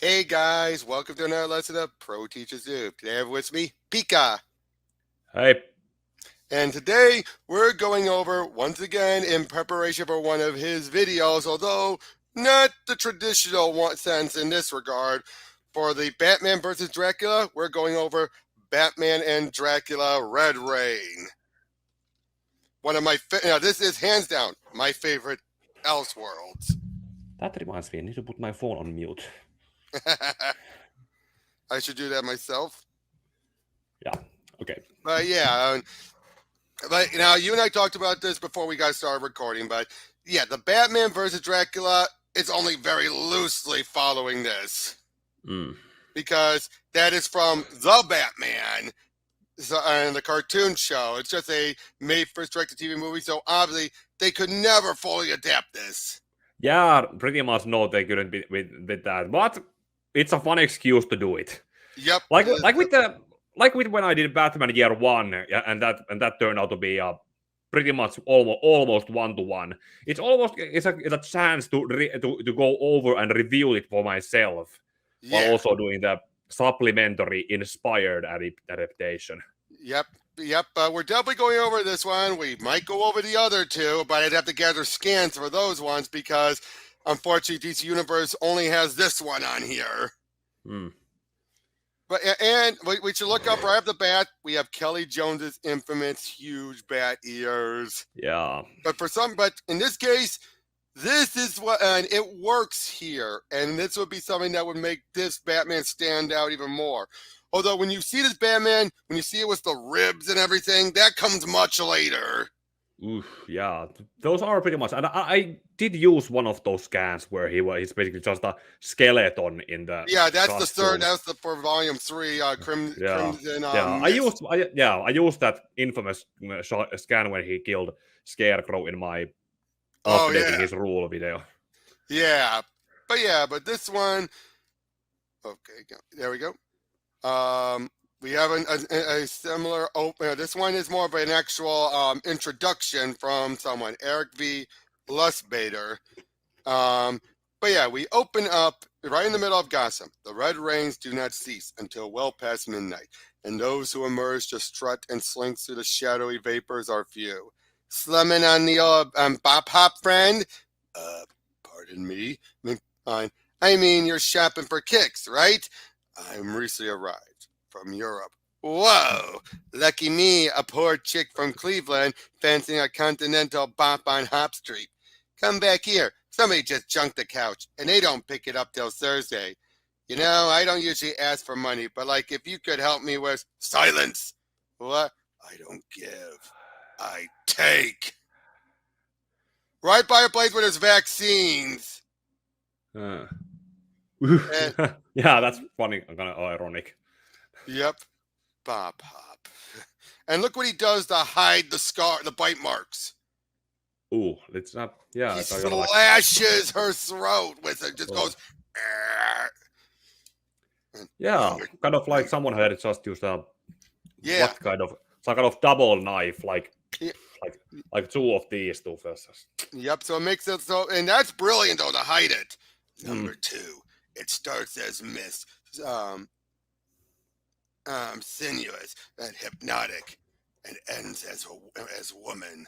Hey guys, welcome to another lesson of Pro Teacher Zoo. Today I have with me Pika. Hey, And today we're going over, once again, in preparation for one of his videos, although not the traditional one sense in this regard. For the Batman versus Dracula, we're going over Batman and Dracula Red Rain. One of my, this is hands down my favorite Elseworlds. that reminds me, I need to put my phone on mute. I should do that myself. Yeah, okay. But yeah, but now you and I talked about this before we got started recording, but yeah, the Batman versus Dracula is only very loosely following this because that is from the Batman and the cartoon show. It's just a made for direct TV movie, so obviously they could never fully adapt this. Yeah, pretty much no, they couldn't be with that, but it's a fun excuse to do it. Yep, Like with when I did Batman Year One, and that turned out to be pretty much almost 1-to-1. It's a chance to go over and review it for myself while also doing the supplementary inspired adaptation. Yep. We're definitely going over this one. We might go over the other two, but I'd have to gather scans for those ones because, unfortunately, DC Universe only has this one on here. But and we should look up right off the bat. We have Kelly Jones's infamous huge bat ears. Yeah. But in this case, this is what, and it works here, and this would be something that would make this Batman stand out even more. Although when you see this Batman, when you see it with the ribs and everything, that comes much later. Oof, yeah, those are pretty much. And I did use one of those scans where he's basically just a skeleton in the. Yeah, that's costume. the third. That's for Volume 3. Crimson. I used that infamous scan when he killed Scarecrow in my updating his rule video. Yeah, but this one. Okay, there we go. We have a similar open. This one is more of an actual introduction from someone, Eric V. Lusbader. But yeah, we open up right in the middle of Gotham. The red rains do not cease until well past midnight, and those who emerge to strut and slink through the shadowy vapors are few. Slumming on the old bop hop friend? Pardon me. I mean, you're shopping for kicks, right? I'm recently arrived from Europe. Whoa! Lucky me, a poor chick from Cleveland fancying a continental bop on Hop Street. Come back here. Somebody just junked the couch, and they don't pick it up till Thursday. You know, I don't usually ask for money, but like if you could help me with silence. What? I don't give. I take. Right by a place where there's vaccines. Yeah, that's funny, kind of ironic. Yep. Bop hop. And look what he does to hide the scar, the bite marks. Ooh, it's not. Yeah, he slashes her throat with it. Just goes. Yeah, kind of like someone had just used a. Yeah. What kind of? Some kind of double knife, like two of these two versus. Yep. So it makes it so, and that's brilliant though to hide it. Number 2, it starts as mist, sinuous and hypnotic, and ends as woman.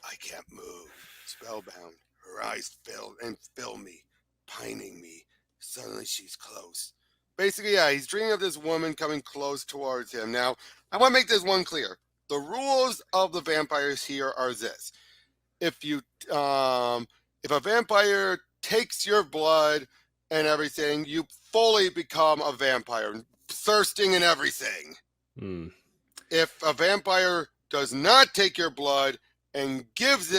I can't move, spellbound. Her eyes fill me, pining me. Suddenly she's close. Basically, yeah, he's dreaming of this woman coming close towards him. Now, I want to make this one clear. The rules of the vampires here are this: if a vampire takes your blood and everything, you fully become a vampire, thirsting and everything. If a vampire does not take your blood and gives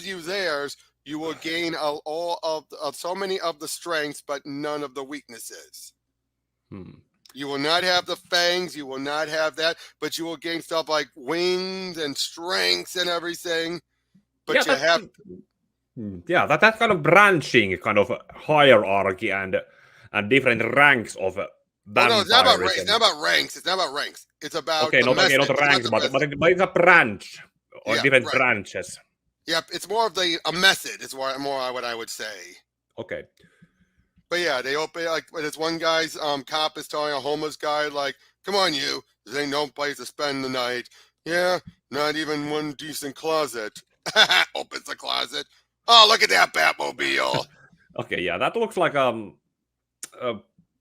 you theirs, you will gain all of so many of the strengths, but none of the weaknesses. You will not have the fangs, you will not have that, but you will gain stuff like wings and strengths and everything. But you have. Yeah, that kind of branching kind of hierarchy and different ranks of vampirism. No, it's not about ranks. It's not about ranks. It's about not ranks, but it's a branch or different branches. Yep, it's more of a method. It's more what I would say. Okay. But yeah, they open like when this one guy's cop is telling a homeless guy like, "Come on, you, there ain't no place to spend the night." Yeah, not even one decent closet. Opens the closet. Oh, look at that Batmobile. Okay, yeah, that looks like uh A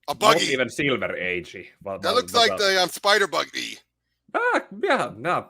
not buggy. even Silver Agey, That looks like the Spider Buggy. yeah, no,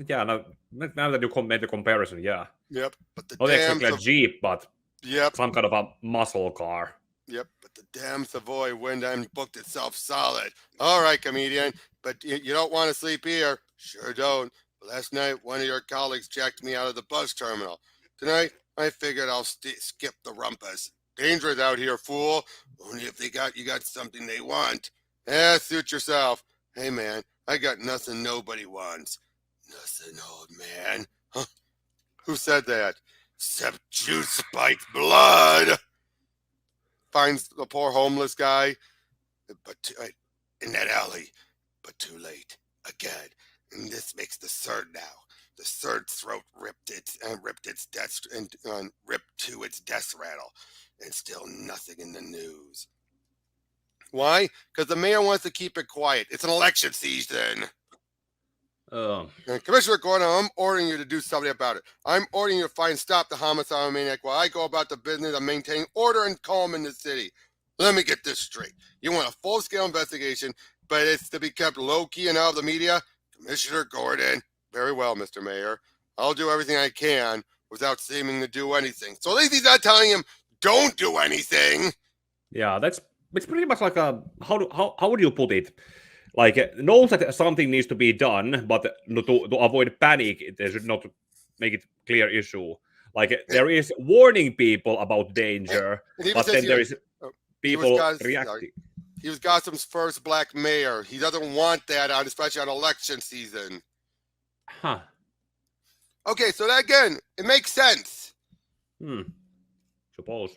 yeah, no. Now that you made the comparison, yeah, Yep. But the not damn. exactly a Jeep, but Yep. some kind of a muscle car. Yep, but the damn Savoy wind and booked itself solid. All right, comedian, but you don't want to sleep here. Sure don't. Last night, one of your colleagues jacked me out of the bus terminal. Tonight, I figured I'll skip the rumpus. Dangerous out here, fool. Only if you got something they want. Yeah, suit yourself. Hey, man, I got nothing nobody wants. Nothing, old man. Huh? Who said that? Except juice spiked blood. Finds the poor homeless guy, but in that alley, but too late again. And this makes the third now. The third throat ripped its death and ripped to its death rattle, and still nothing in the news. Why? Because the mayor wants to keep it quiet. It's an election season. And Commissioner Gordon, I'm ordering you to do something about it. I'm ordering you to find and stop the homicidal maniac while I go about the business of maintaining order and calm in the city. Let me get this straight. You want a full-scale investigation, but it's to be kept low-key and out of the media? Commissioner Gordon, very well, Mr. Mayor. I'll do everything I can without seeming to do anything. So at least he's not telling him, don't do anything. Yeah, it's pretty much like a how would you put it? Like knows that something needs to be done, but to avoid panic, they should not make it clear issue. Like there is warning people about danger, but then there is people reacting. He was Gotham's first black mayor. He doesn't want that on, especially on election season. Huh. Okay, so that again, it makes sense. Suppose.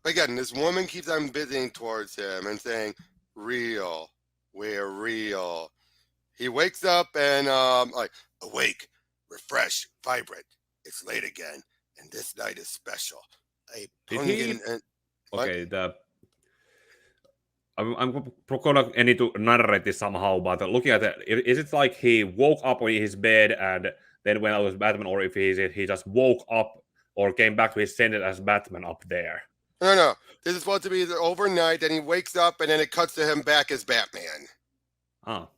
Again, this woman keeps on visiting towards him and saying, "Real. We're real." He wakes up and like awake, refreshed, vibrant. It's late again, and this night is special. A pumpkin and okay. I'm gonna need to narrate this somehow, but looking at it, is it like he woke up in his bed and then went out as Batman, or if he just woke up or came back to his senses as Batman up there? No. This is supposed to be the overnight, and he wakes up, and then it cuts to him back as Batman. Oh.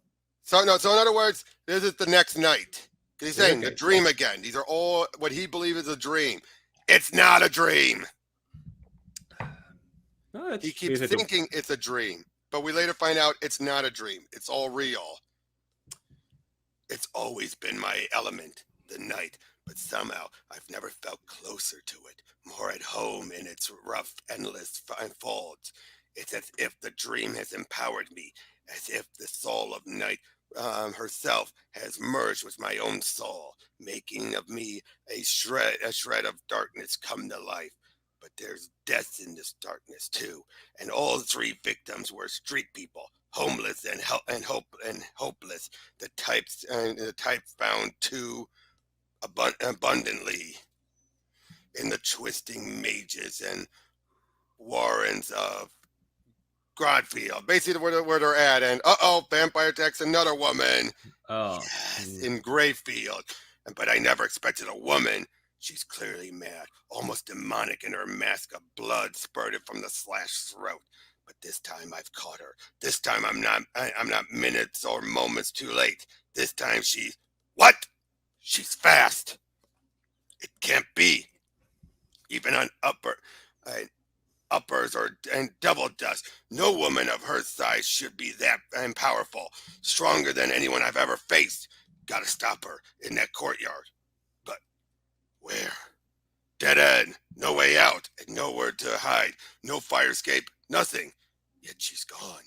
So in other words, this is the next night. He's saying the dream again. These are all what he believes is a dream. It's not a dream. No, he keeps thinking it's a dream, but we later find out it's not a dream. It's all real. It's always been my element, the night, but somehow I've never felt closer to it, more at home in its rough, endless folds. It's as if the dream has empowered me, as if the soul of night herself has merged with my own soul, making of me a shred of darkness come to life. But there's death in this darkness too, and all three victims were street people, homeless and hopeless. The type found too abundantly in the twisting mages and warrens of Grodfield, basically where they're at. And vampire attacks another woman. Oh, yes, in Grayfield. But I never expected a woman. She's clearly mad, almost demonic in her mask of blood spurted from the slashed throat. But this time I've caught her. This time I'm not minutes or moments too late. This time what? She's fast. It can't be. Even on uppers and double dust, no woman of her size should be that powerful, stronger than anyone I've ever faced. Gotta stop her in that courtyard. But where? Dead end, no way out, and nowhere to hide, no fire escape, nothing. Yet she's gone.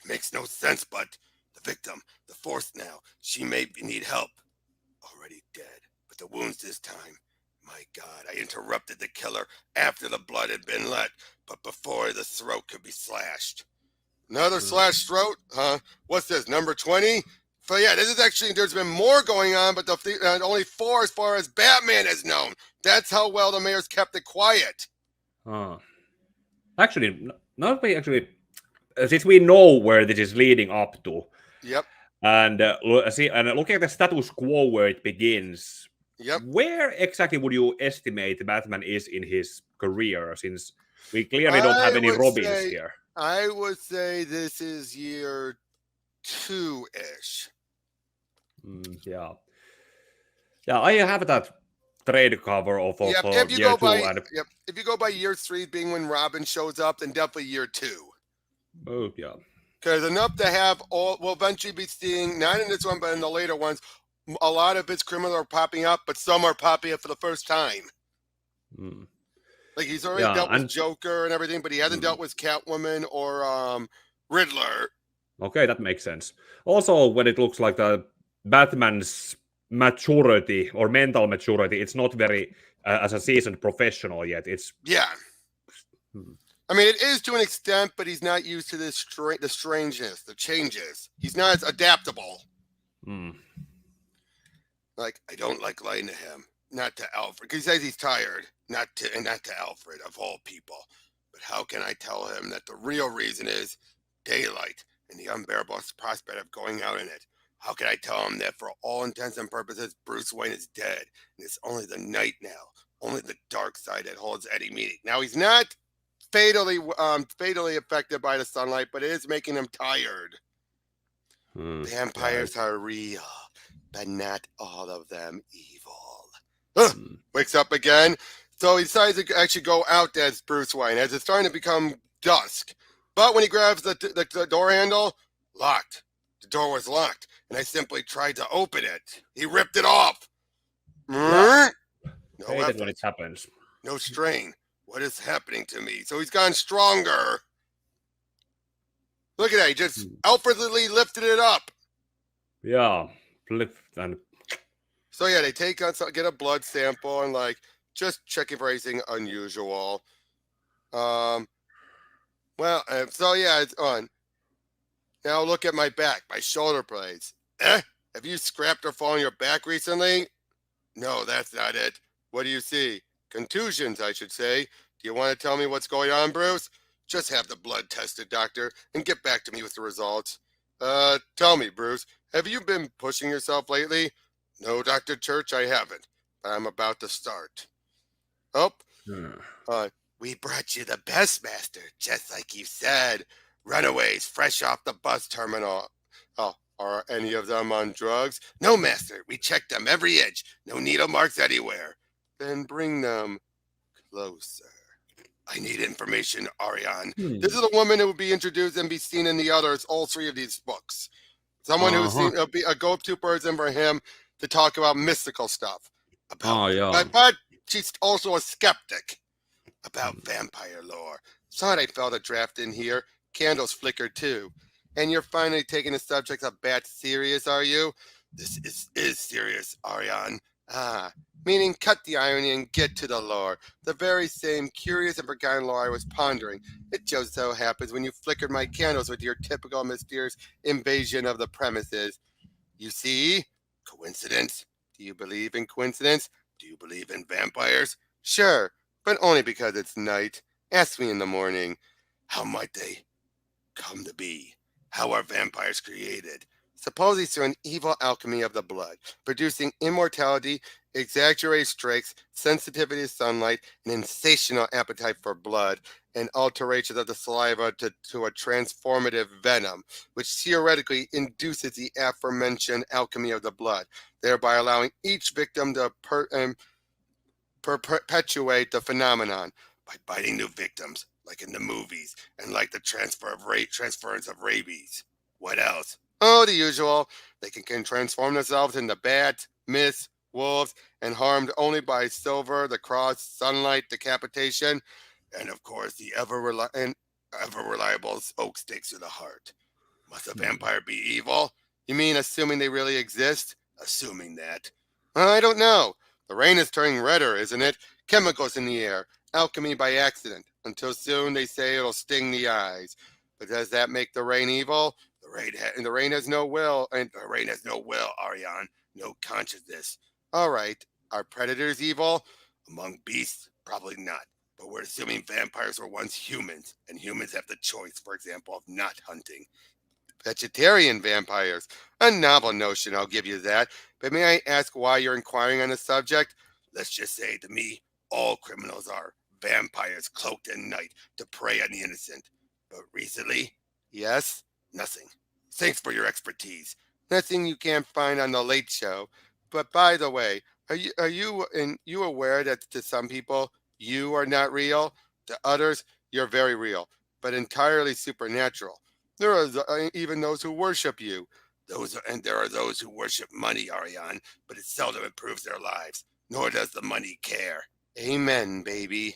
It makes no sense, but the victim, the fourth now, she may need help. Already dead, but the wounds this time. My God, I interrupted the killer after the blood had been let, but before the throat could be slashed. Another slashed throat? Huh? What's this, number 20? So yeah, this is actually, there's been more going on, but only 4 as far as Batman is known. That's how well the mayor's kept it quiet. Actually, not we actually, since we know where this is leading up to, Yep. and looking at the status quo where it begins, Yep. where exactly would you estimate Batman is in his career? Since we clearly don't have I any would Robins say here. I would say this is year 2-ish. Yeah, yeah. I have that trade cover of Yep. year two, and If you go by year 3 being when Robin shows up, then definitely year 2. oh yeah, Because enough to have all, we'll eventually be seeing, not in this one, but in the later ones, a lot of his criminals are popping up, but some are popping up for the first time. Like he's already yeah, dealt with and Joker and everything, but he hasn't dealt with Catwoman or Riddler. okay, that makes sense. Also, when it looks like the Batman's maturity or mental maturity, it's not very as a seasoned professional yet. It's Yeah. I mean, it is to an extent, but he's not used to this the strangeness, the changes. He's not as adaptable. Like, I don't like lying to him, not to Alfred, because he says he's tired, not to Alfred of all people. But how can I tell him that the real reason is daylight and the unbearable prospect of going out in it? How can I tell him that for all intents and purposes, Bruce Wayne is dead and it's only the night now, only the dark side that holds Eddie meeting. Now he's not fatally affected by the sunlight, but it is making him tired. Vampires are real, but not all of them evil. Wakes up again. So he decides to actually go out as Bruce Wayne as it's starting to become dusk. But when he grabs the door handle, locked. The door was locked, and I simply tried to open it. He ripped it off. yeah. No hate it effort. when it happens. No strain. What is happening to me? So he's gone stronger. Look at that. He just effortlessly lifted it up. Yeah. Flip and So yeah, they get a blood sample and like just checking for anything unusual. So yeah, it's on. Now look at my back, my shoulder blades. Have you scrapped or fallen your back recently? No, that's not it. What do you see? Contusions, I should say. Do you want to tell me what's going on, Bruce? Just have the blood tested, doctor, and get back to me with the results. Tell me, Bruce, have you been pushing yourself lately? No, Dr. Church, I haven't, but I'm about to start. Oh, we brought you the best, Master, just like you said. Runaways, fresh off the bus terminal. Oh, are any of them on drugs? No, Master, we checked them every inch. No needle marks anywhere. Then bring them closer. I need information, Ariane. This is a woman who will be introduced and be seen in the others, all 3 of these books. Someone who's seen a go-to person for him to talk about mystical stuff. But she's also a skeptic about vampire lore. Thought I felt a draft in here. Candles flickered too. And you're finally taking the subject of Bat serious, are you? This is serious, Ariane. Meaning cut the irony and get to the lore. The very same curious and forgotten lore I was pondering. It just so happens when you flickered my candles with your typical mysterious invasion of the premises. You see? Coincidence? Do you believe in coincidence? Do you believe in vampires? Sure, but only because it's night. Ask me in the morning. How might they come to be? How are vampires created? Supposedly through an evil alchemy of the blood, producing immortality, exaggerated strength, sensitivity to sunlight, an insatiable appetite for blood, and alteration of the saliva to a transformative venom, which theoretically induces the aforementioned alchemy of the blood, thereby allowing each victim to perpetuate the phenomenon by biting new victims, like in the movies, and like the transference of rabies. What else? Oh, the usual. They can transform themselves into bats, myths, wolves, and harmed only by silver, the cross, sunlight, decapitation, and of course the ever reliable oak stakes to the heart. Must a vampire be evil? You mean assuming they really exist? Assuming that. I don't know. The rain is turning redder, isn't it? Chemicals in the air. Alchemy by accident. Until soon they say it'll sting the eyes. But does that make the rain evil? The rain has no will, Ariane. No consciousness. All right. Are predators evil? Among beasts? Probably not. But we're assuming vampires were once humans, and humans have the choice, for example, of not hunting. Vegetarian vampires. A novel notion, I'll give you that. But may I ask why you're inquiring on the subject? Let's just say to me, all criminals are vampires cloaked in night to prey on the innocent. But recently, yes, nothing. Thanks for your expertise. Nothing you can't find on the Late Show. But by the way, are you aware that to some people you are not real? To others, you're very real, but entirely supernatural. There are even those who worship you. And there are those who worship money, Ariane, but it seldom improves their lives, nor does the money care. Amen, baby.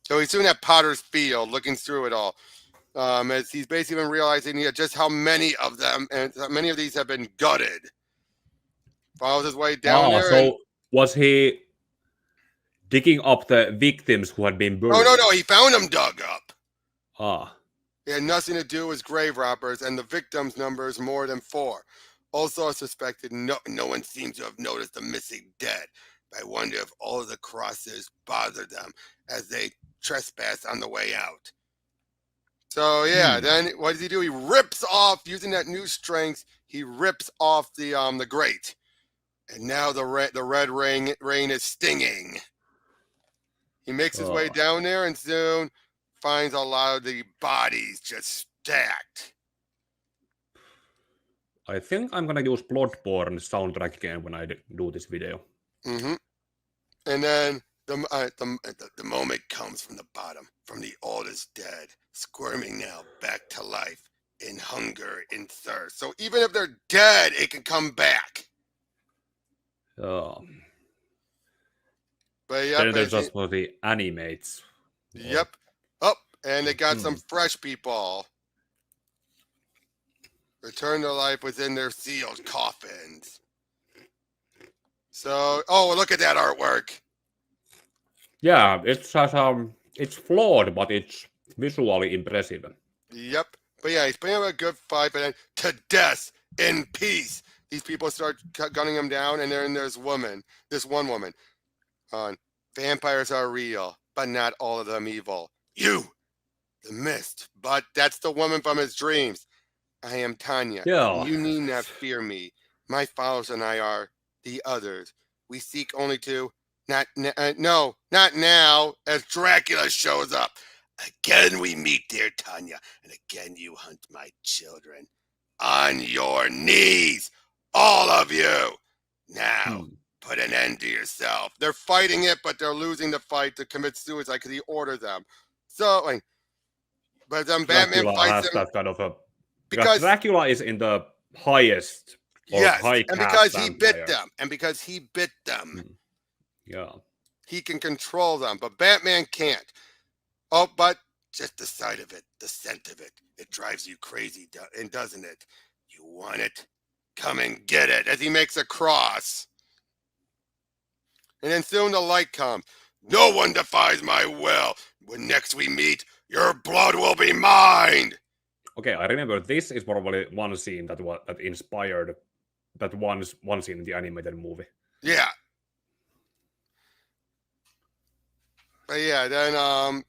So he's soon at Potter's Field, looking through it all, as he's basically been realizing just how many of them, and many of these have been gutted. Follows his way down there, So and was he digging up the victims who had been buried? no, he found them dug up. Ah. It had nothing to do with grave robbers, and the victims' number is more than 4. Also suspected, no one seems to have noticed the missing dead. I wonder if all of the crosses bothered them as they trespass on the way out. So yeah, then what does he do? He rips off, using that new strength, he rips off the grate. And now the red rain is stinging. He makes his way down there and soon finds a lot of the bodies just stacked. I think I'm gonna use Bloodborne soundtrack again when I do this video. Mm-hmm. And then the moment comes from the bottom, from the oldest dead, squirming now back to life in hunger, in thirst. So even if they're dead, it can come back. Oh. But yeah, Then there's just for the animates. Yep. Oh, and they got some fresh people. Return to life within their sealed coffins. So, look at that artwork. Yeah, it's flawed, but it's visually impressive. Yep. But yeah, he's putting up a good fight, but then to death in peace. These people start gunning him down, and then there's this one woman. Vampires are real, but not all of them evil. You, the mist, but that's the woman from his dreams. I am Tanya. Yeah. You need not fear me. My followers and I are the others. We seek only to, not now, as Dracula shows up. Again we meet, dear Tanya, and again you hunt my children. On your knees, all of you. Now, put an end to yourself. They're fighting it, but they're losing the fight to commit suicide because he ordered them. So, but then Batman fights him. That kind of because Dracula is in the highest. Yes, high and because he bit them. Yeah. He can control them, but Batman can't. Oh, but just the sight of it, the scent of it, it drives you crazy, doesn't it? You want it? Come and get it, as he makes a cross. And then soon the light comes. No one defies my will. When next we meet, your blood will be mine. Okay, I remember this is probably one scene that inspired that one scene in the animated movie. Yeah. But yeah, then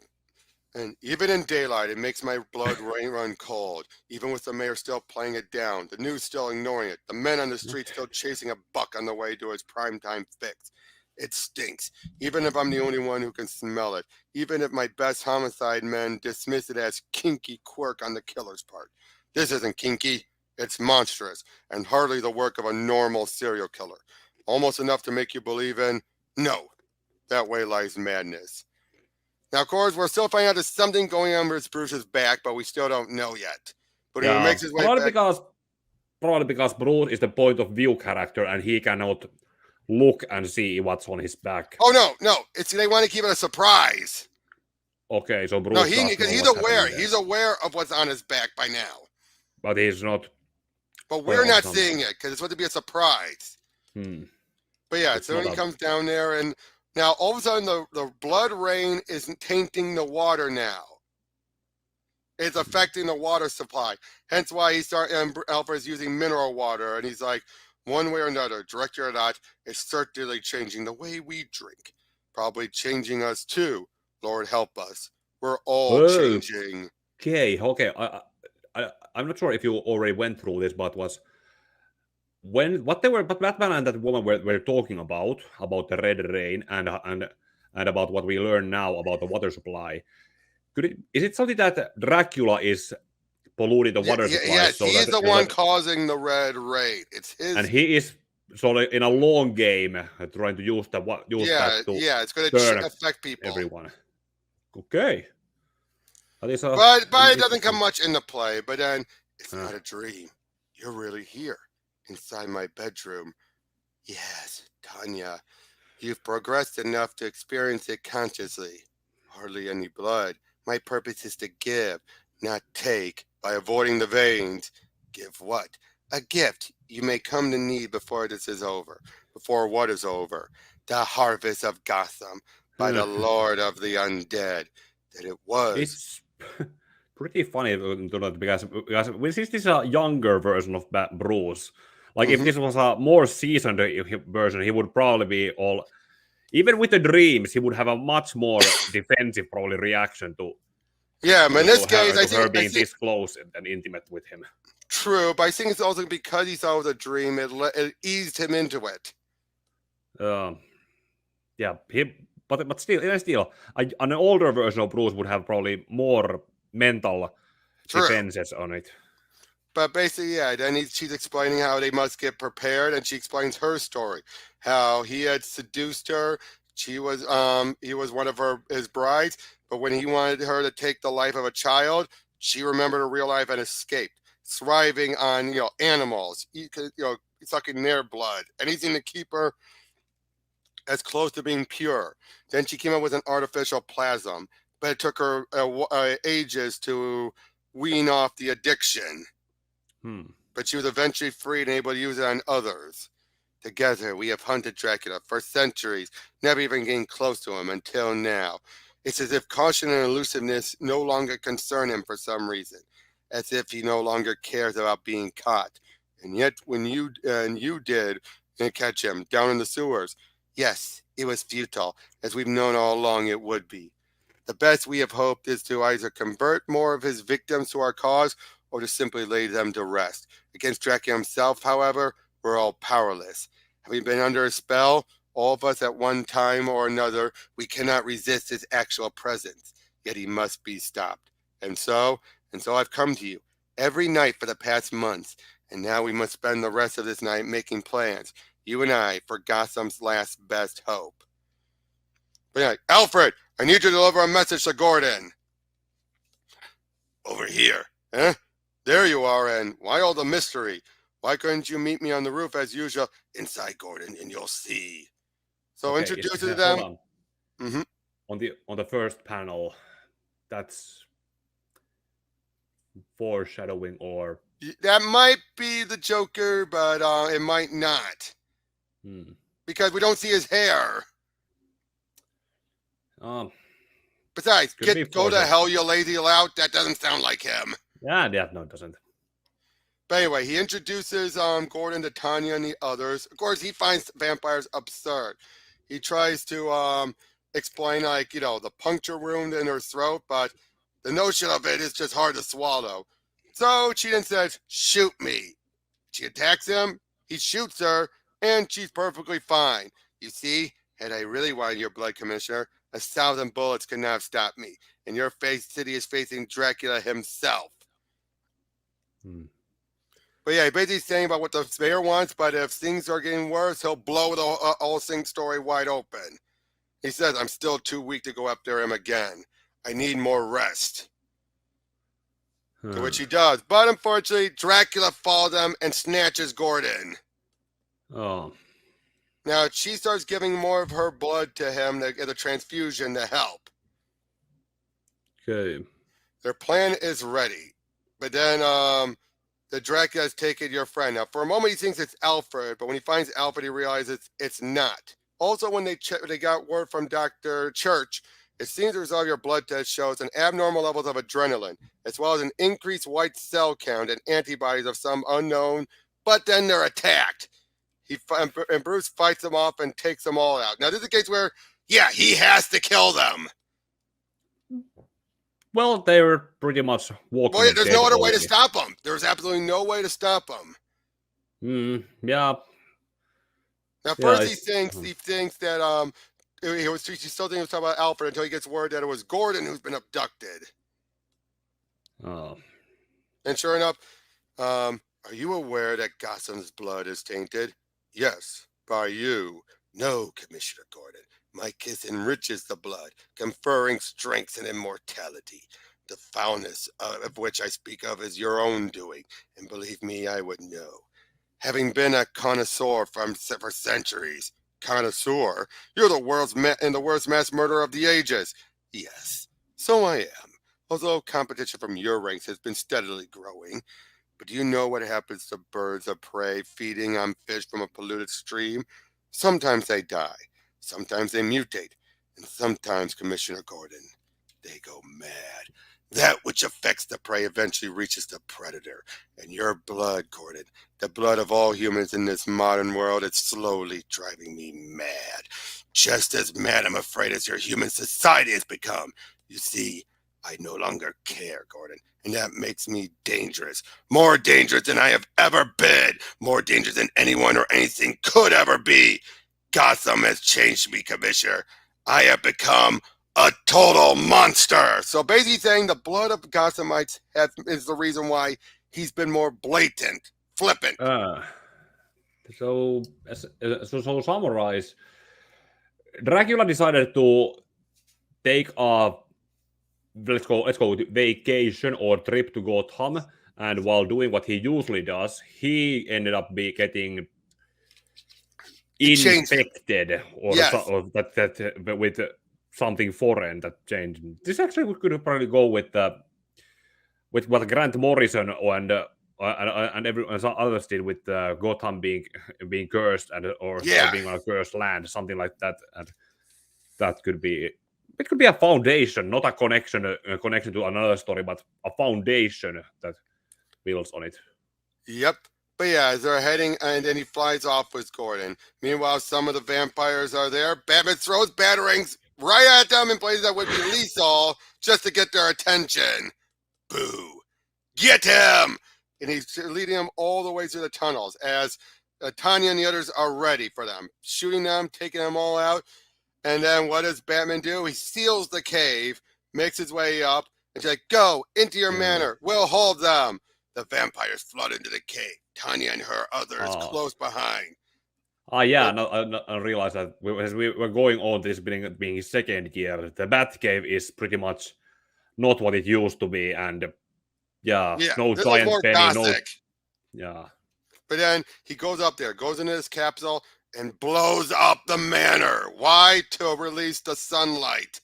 and even in daylight, it makes my blood run cold. Even with the mayor still playing it down, the news still ignoring it, the men on the street still chasing a buck on the way to his primetime fix. It stinks, even if I'm the only one who can smell it. Even if my best homicide men dismiss it as kinky quirk on the killer's part. This isn't kinky, it's monstrous, and hardly the work of a normal serial killer. Almost enough to make you believe in, no, that way lies madness. Now, of course, we're still finding out there's something going on with Bruce's back, but we still don't know yet. But he makes his way back. Probably because Bruce is the point of view character, and he cannot look and see what's on his back. Oh, no. They want to keep it a surprise. Okay, so Bruce... No, because he's aware. He's aware of what's on his back by now. But he's not... But we're not seeing it, because it's supposed to be a surprise. But yeah, so he comes down there, and now all of a sudden the blood rain is tainting the water now. It's affecting the water supply. Hence why Alfred's using mineral water, and he's like, one way or another, director or not, it's certainly changing the way we drink. Probably changing us too. Lord help us. We're all Oh, changing. okay. I'm not sure if you already went through this, but but Batman and that woman were talking about the red rain and about what we learn now about the water supply. Is it something that Dracula is polluting the water supply Yes, so he is that, the one causing the red rain. It's and his. he is sort of in a long game trying to use that to Yeah, it's going to turn affect people. everyone. Okay, that is But it doesn't come interesting. much into play. But then it's Uh, not a dream. You're really here inside my bedroom. Yes, Tanya, you've progressed enough to experience it consciously. Hardly any blood. My purpose is to give, not take. By avoiding the veins, give what? A gift you may come to need before this is over. Before what is over? The harvest of Gotham by the Lord of the Undead. That it was. it's pretty funny to that because this is a younger version of Bruce. Like if Hmm. this was a more seasoned version, he would probably be all. Even with the dreams, he would have a much more defensive probably reaction Yeah, but in this case, to her I being think this close and intimate with him. true, but I think it's also because he saw it was a dream, it eased him into it. Um, yeah, but still, even still, an older version of Bruce would have probably more mental True. defenses on it. But basically, yeah, then she's explaining how they must get prepared, and she explains her story, how he had seduced her. He was one of his brides, but when he wanted her to take the life of a child, she remembered her real life and escaped, thriving on animals, sucking their blood, anything to keep her as close to being pure. Then she came up with an artificial plasm, but it took her ages to wean off the addiction. But she was eventually free and able to use it on others. Together, we have hunted Dracula for centuries, never even getting close to him until now. It's as if caution and elusiveness no longer concern him for some reason, as if he no longer cares about being caught. And yet, when you did catch him down in the sewers, yes, it was futile, as we've known all along it would be. The best we have hoped is to either convert more of his victims to our cause or to simply lay them to rest. Against Dracula himself, however, we're all powerless. Having been under a spell, all of us at one time or another, we cannot resist his actual presence. Yet he must be stopped. And so I've come to you every night for the past months, and now we must spend the rest of this night making plans, you and I, for Gotham's last best hope. But yeah, Alfred, I need you to deliver a message to Gordon. Over here, eh? There you are, and why all the mystery? Why couldn't you meet me on the roof as usual? Inside, Gordon, and you'll see. So Okay, introduce it to hold them. on. Mm-hmm. On the first panel, that's foreshadowing or That might be the Joker, but it might not. Because we don't see his hair. Besides, go to hell, you lazy lout. That doesn't sound like him. Yeah, no, it doesn't. But anyway, he introduces Gordon to Tanya and the others. Of course, he finds vampires absurd. He tries to explain, like, the puncture wound in her throat, but the notion of it is just hard to swallow. So she then says, shoot me. She attacks him, he shoots her, and she's perfectly fine. You see, had I really wanted your blood, Commissioner, 1,000 bullets could not have stopped me. And your city is facing Dracula himself. But yeah, basically saying about what the mayor wants, but if things are getting worse, he'll blow the whole thing story wide open. He says, I'm still too weak to go after him again. I need more rest. To which he does. But unfortunately, Dracula follows him and snatches Gordon. Oh. Now, she starts giving more of her blood to him to get a transfusion to help. Okay. Their plan is ready. But then the Dracula has taken your friend. Now, for a moment, he thinks it's Alfred, but when he finds Alfred, he realizes it's not. Also, when they got word from Dr. Church, it seems the result of your blood test shows an abnormal levels of adrenaline, as well as an increased white cell count and antibodies of some unknown, but then they're attacked. And Bruce fights them off and takes them all out. Now, this is a case where, yeah, he has to kill them. Well, they're pretty much walking Well, yeah, there's dead no other way to already. stop them. There's absolutely no way to stop them. Yeah. At Yeah, first, he it's thinks that he still thinks he was talking about Alfred until he gets word that it was Gordon who's been abducted. oh. And sure enough, are you aware that Gotham's blood is tainted? Yes, by you. No, Commissioner Gordon. My kiss enriches the blood, conferring strength and immortality. The foulness of which I speak of is your own doing, and believe me, I would know. Having been a connoisseur for centuries. Connoisseur? You're the worst mass murderer of the ages. Yes, so I am. Although competition from your ranks has been steadily growing. But do you know what happens to birds of prey feeding on fish from a polluted stream? Sometimes they die, sometimes they mutate, and sometimes, Commissioner Gordon, they go mad. That which affects the prey eventually reaches the predator. And your blood, Gordon, the blood of all humans in this modern world, is slowly driving me mad. Just as mad, I'm afraid, as your human society has become. You see, I no longer care, Gordon, and that makes me dangerous. More dangerous than I have ever been. More dangerous than anyone or anything could ever be. Gotham has changed me, Commissioner. I have become a total monster. So basically saying the blood of Gothamites is the reason why he's been more blatant, flippant. So summarize, Dracula decided to take a let's go vacation or trip to Gotham, and while doing what he usually does, he ended up getting infected or that with something foreign that changed. This actually we could probably go with what Grant Morrison and some others did with Gotham being cursed or being on a cursed land, something like that, and that could be. It could be a foundation, not a connection to another story, but a foundation that builds on it. Yep. But yeah, as they're heading, and then he flies off with Gordon. Meanwhile, some of the vampires are there. Batman throws batarangs right at them in places that would be lethal just to get their attention. Boo. Get him! And he's leading them all the way through the tunnels as Tanya and the others are ready for them, shooting them, taking them all out. And then what does Batman do? He seals the cave, makes his way up, and he's like, go into your manor. We'll hold them. The vampires flood into the cave. Tanya and her others close behind. Yeah, I realize that as we were going on this being second year, the Batcave is pretty much not what it used to be, and no giant penny, no. But then he goes up there, goes into his capsule, and blows up the manor. Why? To release the sunlight.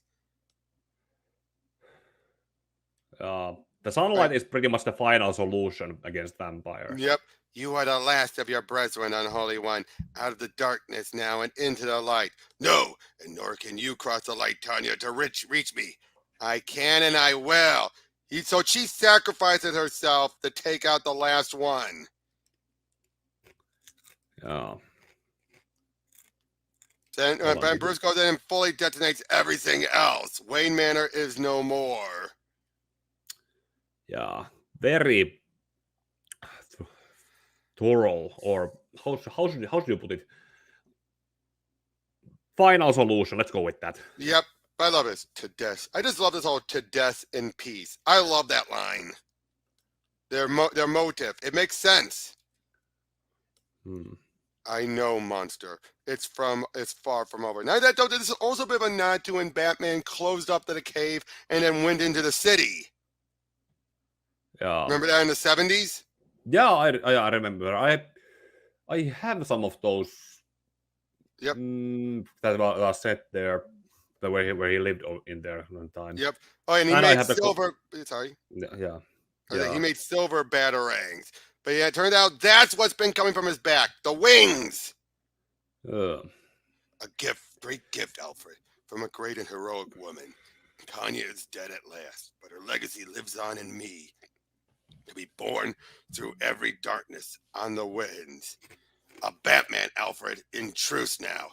The sunlight is pretty much the final solution against vampires. Yep. You are the last of your brethren, unholy one, out of the darkness now and into the light. No, and nor can you cross the light, Tanya, to reach me. I can and I will. So she sacrifices herself to take out the last one. Then Bruce goes in and fully detonates everything else. Wayne Manor is no more. Yeah, very thorough, or how should you put it? Final solution. Let's go with that. Yep, I love this. To death. I just love this whole "to death in peace." I love that line. Their motive. It makes sense. I know, monster. It's far from over. Now that though, this is also a bit of a nod to when Batman closed up to the cave and then went into the city. Yeah. Remember that in the 70s? Yeah, I remember. I have some of those. Yep. That was set there, where he lived in there one time. Yep. Oh, and he made silver. Sorry. Yeah. He made silver batarangs. But yeah, it turned out that's what's been coming from his back. The wings. A great gift, Alfred, from a great and heroic woman. Tanya is dead at last, but her legacy lives on in me. To be born through every darkness on the winds. A Batman, Alfred, in truce now.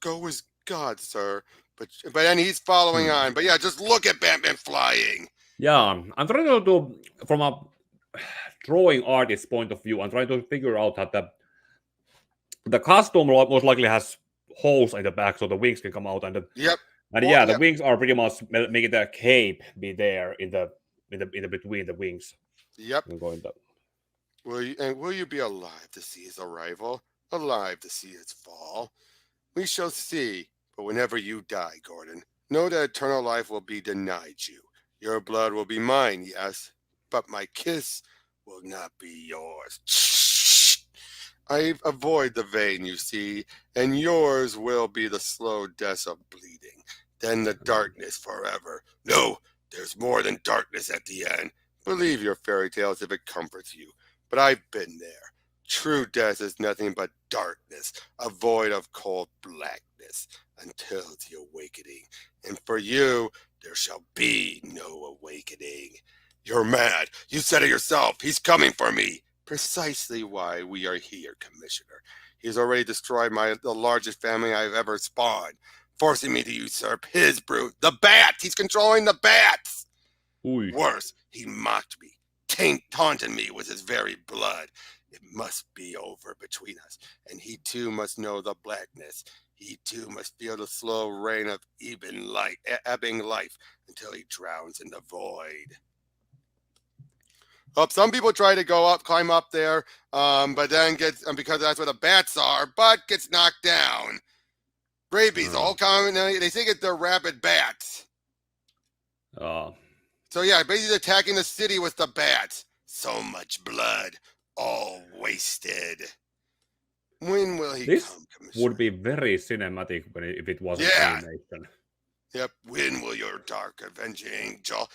Go as God, sir. But then he's following on. But yeah, just look at Batman flying. Yeah, I'm trying to from a drawing artist point of view, I'm trying to figure out that the costume most likely has holes in the back so the wings can come out, and Yep. and Well, yeah, the yep. wings are pretty much making the cape be there in the between the wings. Yep. I'm going to. Will you be alive to see his arrival? Alive to see his fall? We shall see. But whenever you die, Gordon, know that eternal life will be denied you. Your blood will be mine, yes, but my kiss will not be yours. I avoid the vein, you see, and yours will be the slow death of bleeding, then the darkness forever. No, there's more than darkness at the end. Believe your fairy tales if it comforts you, but I've been there. True death is nothing but darkness, a void of cold blackness, until the awakening. And for you, there shall be no awakening. You're mad. You said it yourself. He's coming for me. Precisely why we are here, Commissioner. He has already destroyed the largest family I've ever spawned, forcing me to usurp his brood. The bats! He's controlling the bats! Ui. Worse, he mocked me, taunted me with his very blood. It must be over between us, and he too must know the blackness. He too must feel the slow rain of ebbing life until he drowns in the void. Some people try to climb up there, but then because that's where the bats are, but gets knocked down. Rabies, all coming. They think they're rabid bats. So yeah, basically attacking the city with the bats. So much blood, all wasted. When will he come, Commissioner? Would be very cinematic if it was an animation. Yep. When will your dark avenging angel?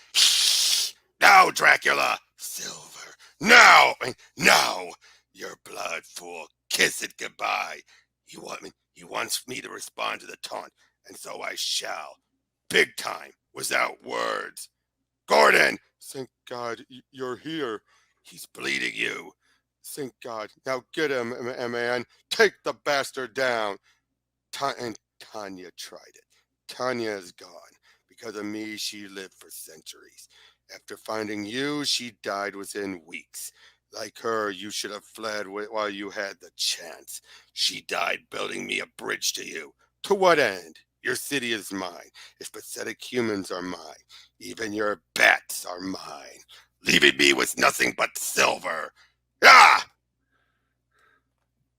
Now, Dracula! Silver. Now! Now! Your blood, fool. Kiss it goodbye. He wants me to respond to the taunt, and so I shall. Big time, without words. Gordon! Thank God you're here. He's bleeding you. Thank God. Now get him, man. Take the bastard down. And Tanya tried it. Tanya is gone. Because of me, she lived for centuries. After finding you, she died within weeks. Like her, you should have fled while you had the chance. She died building me a bridge to you. To what end? Your city is mine. Its pathetic humans are mine. Even your bats are mine. Leaving me with nothing but silver. Ah!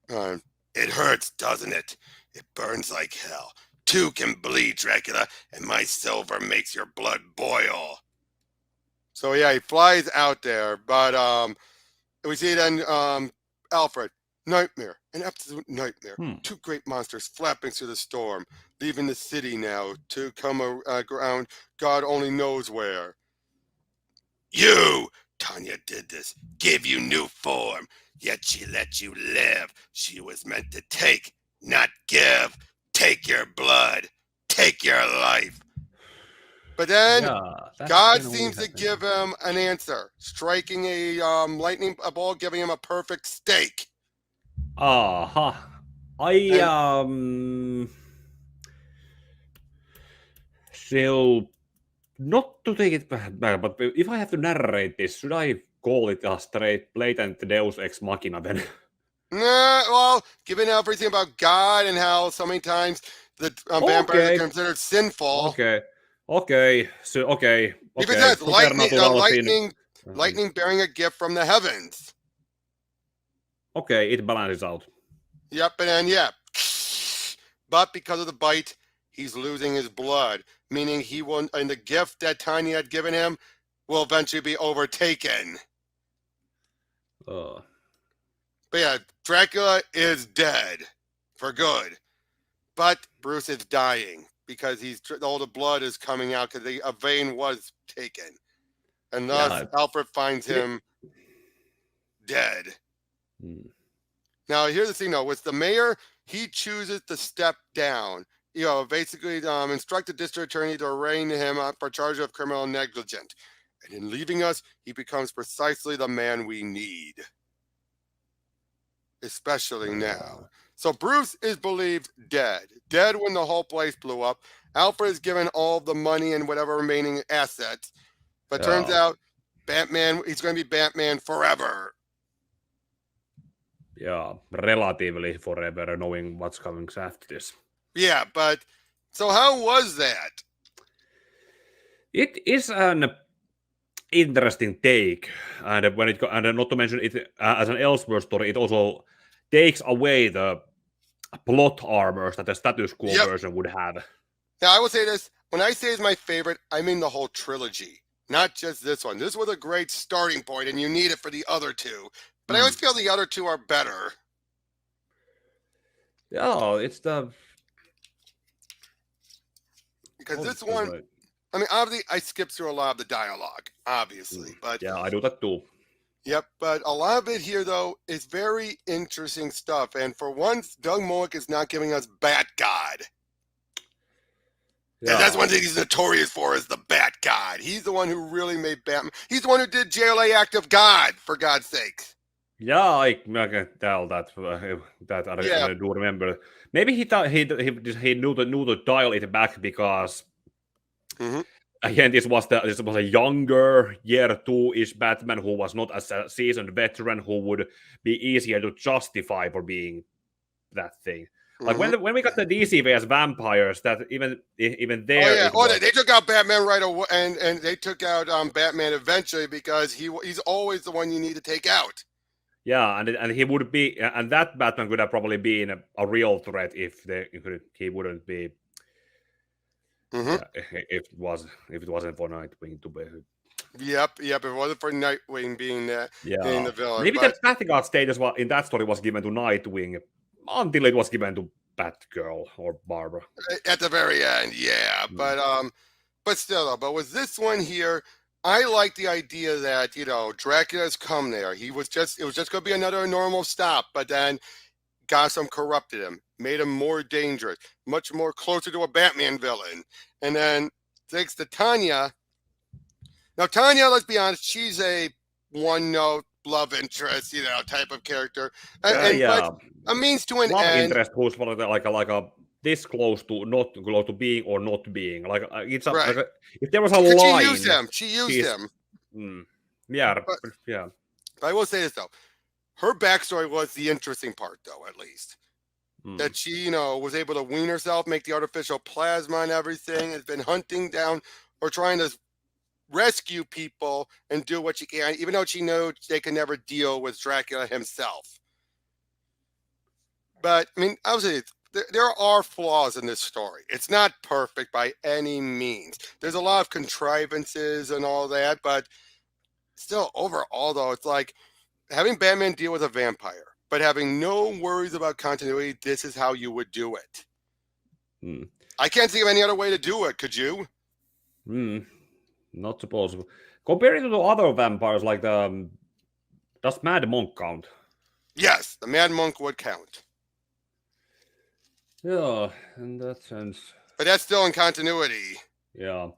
It hurts, doesn't it? It burns like hell. Two can bleed, Dracula, and my silver makes your blood boil. So yeah, he flies out there, but we see then Alfred, nightmare, an absolute nightmare. Two great monsters flapping through the storm, leaving the city now to come around God only knows where. You! Tanya did this, gave you new form, yet she let you live. She was meant to take, not give. Take your blood, take your life. But then God seems to give him an answer, striking a lightning ball, giving him a perfect steak. So, not to take it back, but if I have to narrate this, should I call it a straight, blatant Deus Ex Machina then? Well, given everything about God and how so many times the vampires are considered sinful. So, okay. Even says lightning bearing a gift from the heavens. Okay, it balances out. Yep, and then but because of the bite, he's losing his blood, meaning he will, and the gift that Tanya had given him will eventually be overtaken. But yeah, Dracula is dead for good, but Bruce is dying because all the blood is coming out because a vein was taken, and thus Alfred finds him dead. Now here's the thing though, with the mayor, he chooses to step down. Basically instruct the district attorney to arraign him for charge of criminal negligence. And in leaving us, he becomes precisely the man we need. Especially now. So Bruce is believed dead. Dead when the whole place blew up. Alfred is given all the money and whatever remaining assets. But turns out Batman, he's going to be Batman forever. Yeah, relatively forever, knowing what's coming after this. Yeah, but so how was that? It is an interesting take, and when it and not to mention it as an Elseworlds story, it also takes away the plot armors that the status quo version would have. Now, I will say this. When I say it's my favorite, I mean the whole trilogy, not just this one. This was a great starting point, and you need it for the other two. But I always feel the other two are better. Yeah, it's the... Because this one... Right. I mean, obviously, I skipped through a lot of the dialogue, obviously. But yeah, I do that too. Yep, but a lot of it here, though, is very interesting stuff. And for once, Doug Moak is not giving us Bat God. Yeah. And that's one thing he's notorious for is the Bat God. He's the one who really made Batman. He's the one who did JLA Act of God, for God's sakes. Yeah, I can tell that. I do remember. Maybe he thought he knew to dial it back because again, this was a younger year 2-ish Batman who was not as a seasoned veteran who would be easier to justify for being that thing. Like when we got the DC vs Vampires, that even there. They took out Batman right away, and they took out Batman eventually because he's always the one you need to take out. Yeah, and he would be, and that Batman could have probably been a real threat if he wouldn't be. If it wasn't for Nightwing to be. Yep. If it wasn't for Nightwing being the villain. Maybe that Batgirl status in that story was given to Nightwing until it was given to Batgirl or Barbara at the very end. Yeah, but still, but with this one here, I like the idea that Dracula's come there. It was just going to be another normal stop, but then Gotham corrupted him, made him more dangerous, much more closer to a Batman villain. And then thanks to Tanya. Now, Tanya, let's be honest, she's a one-note love interest, type of character. But a means to an love end. Interest who's like a this close to being or not being. Like it's right. If there was a line, she used him. Yeah. I will say this though. Her backstory was the interesting part, though, at least. That she, was able to wean herself, make the artificial plasma and everything, has been hunting down or trying to rescue people and do what she can, even though she knew they could never deal with Dracula himself. But, I mean, obviously, there are flaws in this story. It's not perfect by any means. There's a lot of contrivances and all that, but still, overall, though, it's like, having Batman deal with a vampire, but having no worries about continuity, this is how you would do it. I can't think of any other way to do it. Could you? Not supposed. Comparing to the other vampires, like does Mad Monk count? Yes, the Mad Monk would count. Yeah, in that sense. But that's still in continuity. Yeah.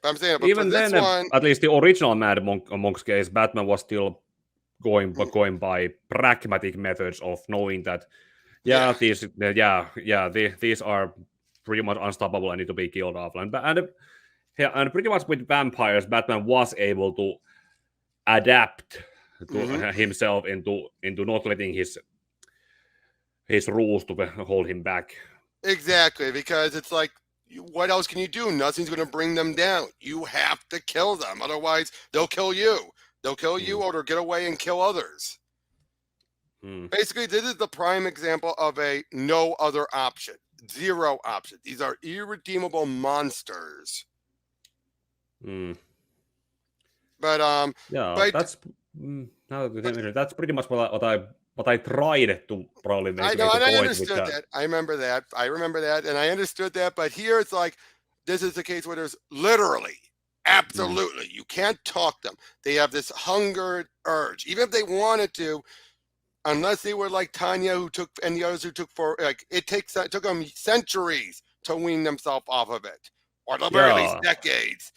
But I'm saying, even then, at least the original Mad Monk's case, Batman was still going by pragmatic methods of knowing that these are pretty much unstoppable and need to be killed off. And pretty much with vampires, Batman was able to adapt to himself into not letting his rules to hold him back. Exactly, because it's like, what else can you do? Nothing's going to bring them down. You have to kill them, otherwise they'll kill you. They'll kill you or they'll get away and kill others. Basically, this is the prime example of a no other option. Zero option. These are irredeemable monsters. But that's pretty much what I tried to probably make. I know, and I understood that. I remember that, and I understood that. But here it's like, this is the case where there's literally, absolutely, you can't talk them. They have this hungered urge, even if they wanted to, unless they were like Tanya, and the others who took it took them centuries to wean themselves off of it, or at the very least decades.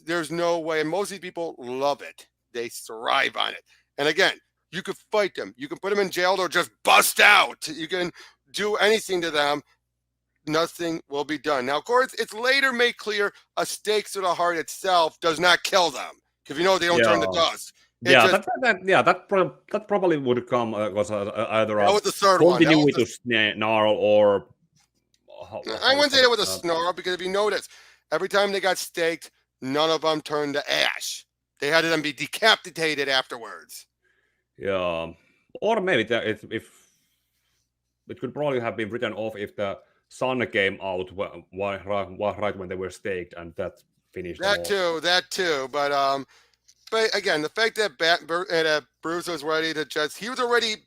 There's no way, and most of these people love it. They thrive on it. And again, you could fight them. You can put them in jail or just bust out. You can do anything to them. nothing will be done. Now, of course, it's later made clear a stake through the heart itself does not kill them, because they don't turn to dust. It Yeah, just that probably would come because either that a was the third one. continuity to snarl or I wouldn't say it was a snarl, because if you notice, every time they got staked, none of them turned to ash. They had them be decapitated afterwards. Yeah, or maybe if it could probably have been written off if the sun came out right when they were staked, and that finished them off. That too. But again, the fact that Bruce was ready to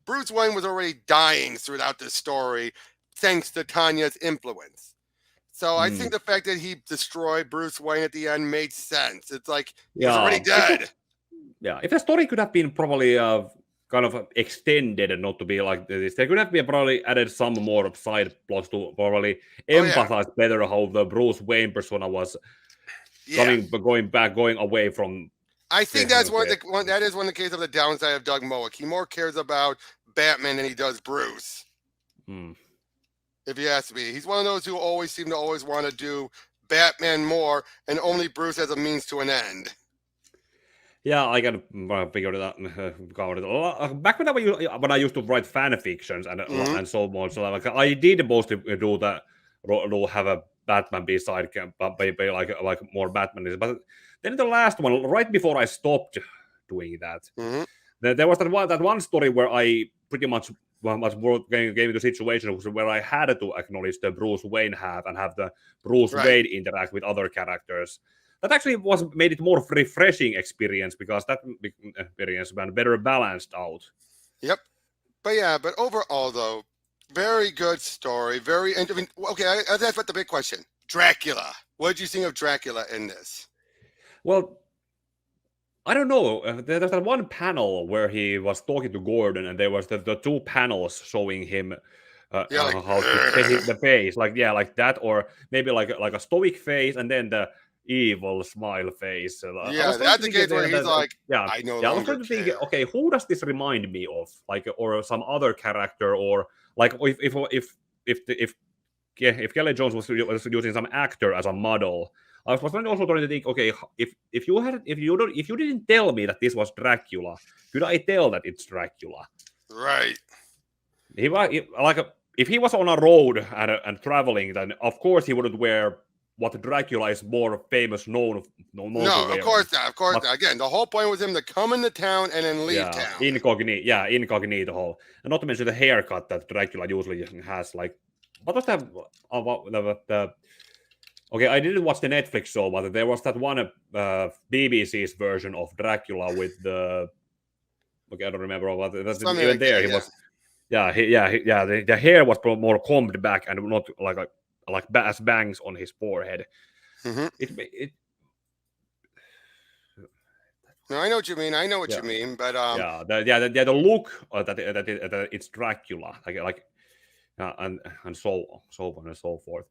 Bruce Wayne was already dying throughout this story, thanks to Tanya's influence. So I think the fact that he destroyed Bruce Wayne at the end made sense. It's like he was already dead. If the story could have been probably kind of extended and not to be like this, they could have been probably added some more side plots to probably empathize better how the Bruce Wayne persona was going away from. I think that is one of the cases of the downside of Doug Moak. He more cares about Batman than he does Bruce. If you ask me, he's one of those who always seem to want to do Batman more, and only Bruce as a means to an end. Yeah, I can figure it out. Back when I used to write fan fictions and so on, so like I did mostly do that. Have a Batman B-side, like more Batman. But then the last one, right before I stopped doing that, there was that one story where I pretty much gave me the situation where I had to acknowledge the Bruce Wayne and have the Bruce Wayne interact with other characters. That actually made it more refreshing experience, because that experience was better balanced out. Yep. But overall though, very good story. Okay, that's what the big question. Dracula. What did you think of Dracula in this? Well, I don't know. There's that one panel where he was talking to Gordon, and there was the two panels showing him how to set the face, like that, or maybe like a stoic face, and then the evil smile face. That's the case where he's like, I know. I was trying to think, okay, who does this remind me of? Like, or some other character, or like if Kelly Jones was using some actor as a model. I was also trying to think, okay, if you didn't tell me that this was Dracula, could I tell that it's Dracula? Right. If he was on a road and traveling, then of course he wouldn't wear what Dracula is more famous known. No, of course not. Of course not. Again, the whole point was him to come into town and then leave town. Incognito. And not to mention the haircut that Dracula usually has. Like, what was that? Okay, I didn't watch the Netflix show, but there was that one BBC's version of Dracula with the. Okay, I don't remember what. Even there, he was. The hair was more combed back and not like as bangs on his forehead. Mm-hmm. No, I know what you mean. You mean, but the look that it's Dracula, and so on and so forth.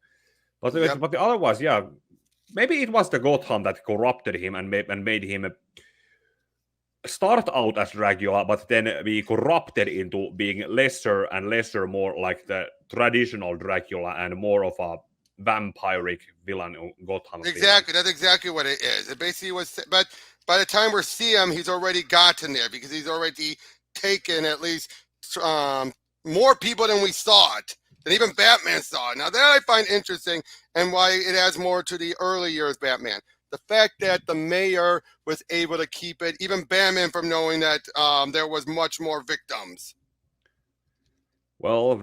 But otherwise, maybe it was the Gotham that corrupted him and made him start out as Dracula, but then be corrupted into being lesser and lesser, more like the traditional Dracula and more of a vampiric villain Gotham. Exactly, that's exactly what it is. It basically was, but by the time we see him, he's already gotten there, because he's already taken at least more people than we thought, than even Batman saw. Now that I find interesting, and why it adds more to the early years Batman. The fact that the mayor was able to keep it, even Batman, from knowing that there was much more victims. Well,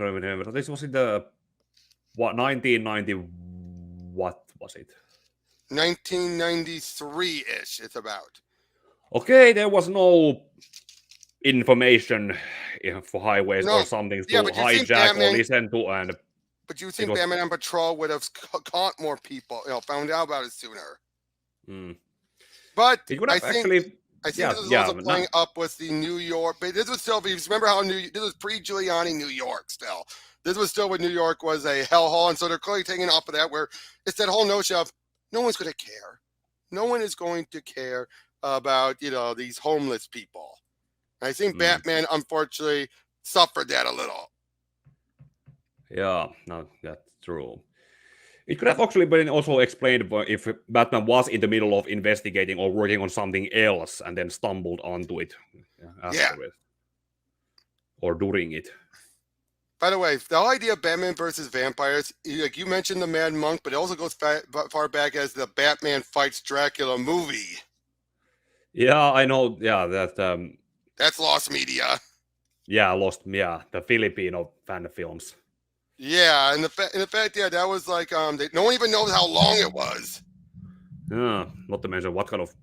this was in the 1990. What was it? 1993-ish. It's about. Okay, there was no information for highways or something to hijack or listen to, But you think Batman on Patrol would have caught more people? Found out about it sooner. But I think this was also playing up with the New York. But this was still. Remember how this was pre-Giuliani New York still. This was still when New York was a hellhole, and so they're clearly taking off of that, where it's that whole notion of no one's going to care. No one is going to care about these homeless people. And I think Batman unfortunately suffered that a little. Yeah, no, that's true. It could have actually been also explained if Batman was in the middle of investigating or working on something else and then stumbled onto it Yeah. after it or during it. By the way, the whole idea of Batman versus vampires, like you mentioned the Mad Monk, but it also goes far back as the Batman fights Dracula movie. Yeah, I know. Yeah, that. That's lost media. Yeah, the Filipino fan films. Yeah, and the fact, yeah, that was like no one even knows how long it was. Yeah, not to mention what kind of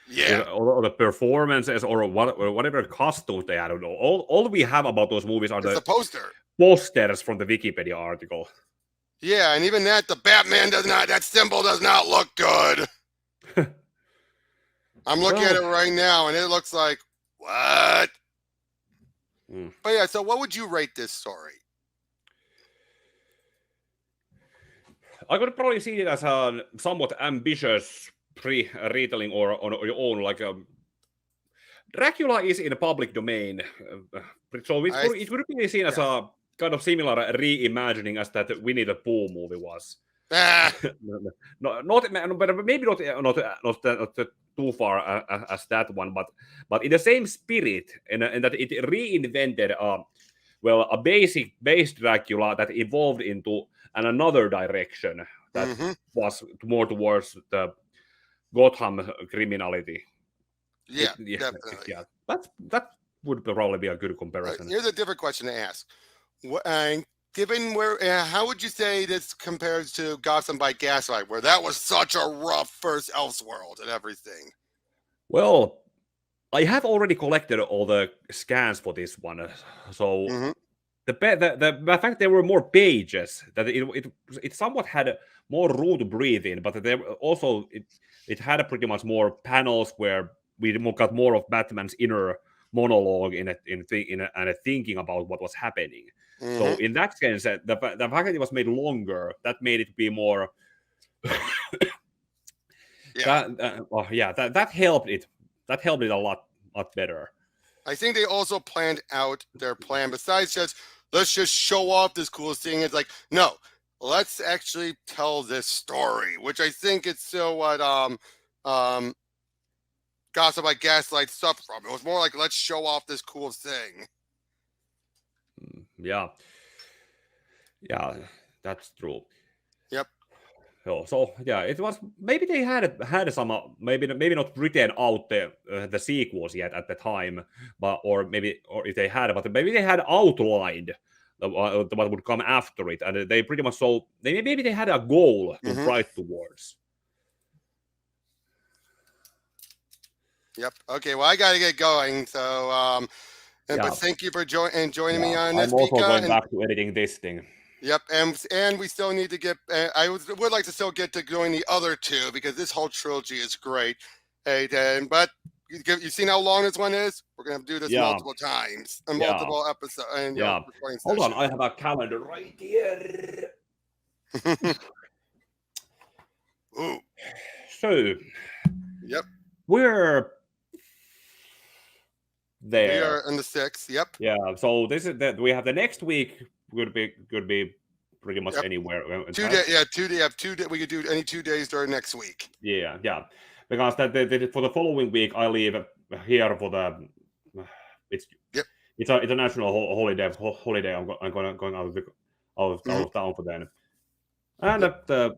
Yeah, all the performances or whatever costumes they had. All we have about those movies are it's the the poster. posters from the Wikipedia article. Yeah, and even that, the Batman that symbol does not look good. I'm looking at it right now, and it looks like, what? But yeah, so what would you rate this story? I could probably see it as a somewhat ambitious retelling or on your own, like Dracula is in a public domain, so it could be seen as a kind of similar reimagining as that Winnie the Pooh movie was. Not but maybe not too far as that one, but in the same spirit, and that it reinvented a base Dracula that evolved into another direction that was more towards the Gotham criminality. Yeah, definitely. Yeah, that would probably be a good comparison. Here's a different question to ask. Given how would you say this compares to Gotham by Gaslight, where that was such a rough first Elseworld and everything? Well, I have already collected all the scans for this one, so the fact there were more pages, that it somewhat had more room to breathe in, but there also it had pretty much more panels where we got more of Batman's inner monologue in thinking about what was happening. So in that sense, the fact that it was made longer, that made it be more. That helped it. That helped it a lot better. I think they also planned out their plan. Besides just let's just show off this cool thing. It's like, no, let's actually tell this story, which I think it's still what Gossip by Gaslight suffered from. It was more like, let's show off this cool thing. Yeah, that's true. Yep. So yeah, it was maybe they had some maybe not written out the sequels yet at the time, but or if they had, but maybe they had outlined what would come after it, and they pretty much maybe they had a goal to write towards. Yep. Okay. Well, I got to get going. So, but thank you for joining me on this. I'm also going back to editing this thing. Yep, and we still need to get. I would like to still get to join the other two because this whole trilogy is great. Hey, Dan, but you've seen how long this one is. We're gonna do this multiple times and multiple episodes. And, hold on, I have a calendar right here. Ooh. So, yep, we're there. We are on the 6th. Yep. Yeah. So this is that we have the next week. Could be pretty much anywhere. 2 days. Yeah, 2 days. 2 days. We could do any 2 days during next week. Yeah. Because for the following week, I leave here for the. It's a national holiday. I'm going out of town for then. And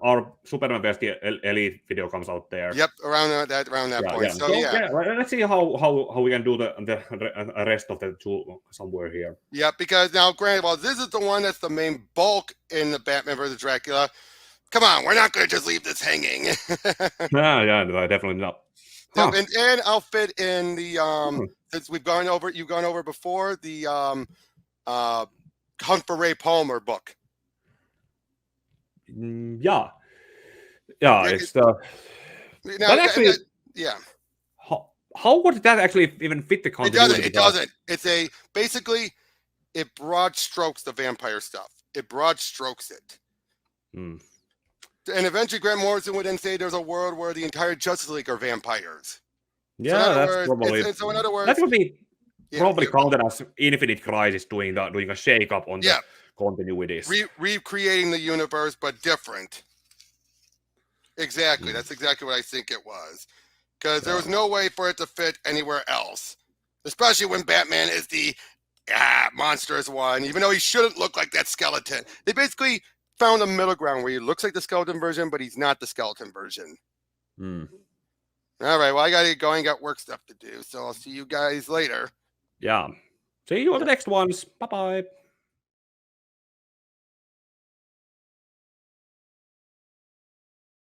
our Superman Best Elite video comes out there. Yep, around that point. Yeah. So let's see how we can do the rest of the two somewhere here. Yeah, because now, granted, while this is the one that's the main bulk in the Batman vs. Dracula, come on, we're not going to just leave this hanging. Definitely not. Huh. And I'll fit in the since you've gone over before the Hunt for Ray Palmer book. Yeah, it's the. That actually, how would that actually even fit the continuity? It doesn't. It's basically it broad strokes the vampire stuff. It broad strokes it. And eventually Grant Morrison would then say there's a world where the entire Justice League are vampires. Yeah, that's probably. So in other words, that would be. probably counted as Infinite Crisis doing a shake-up on the continuities. Recreating the universe, but different. Exactly. That's exactly what I think it was. Because there was no way for it to fit anywhere else. Especially when Batman is the monstrous one, even though he shouldn't look like that skeleton. They basically found a middle ground where he looks like the skeleton version, but he's not the skeleton version. All right, well, I got to get going. Got work stuff to do. So I'll see you guys later. Yeah. See you on the next ones. Bye-bye.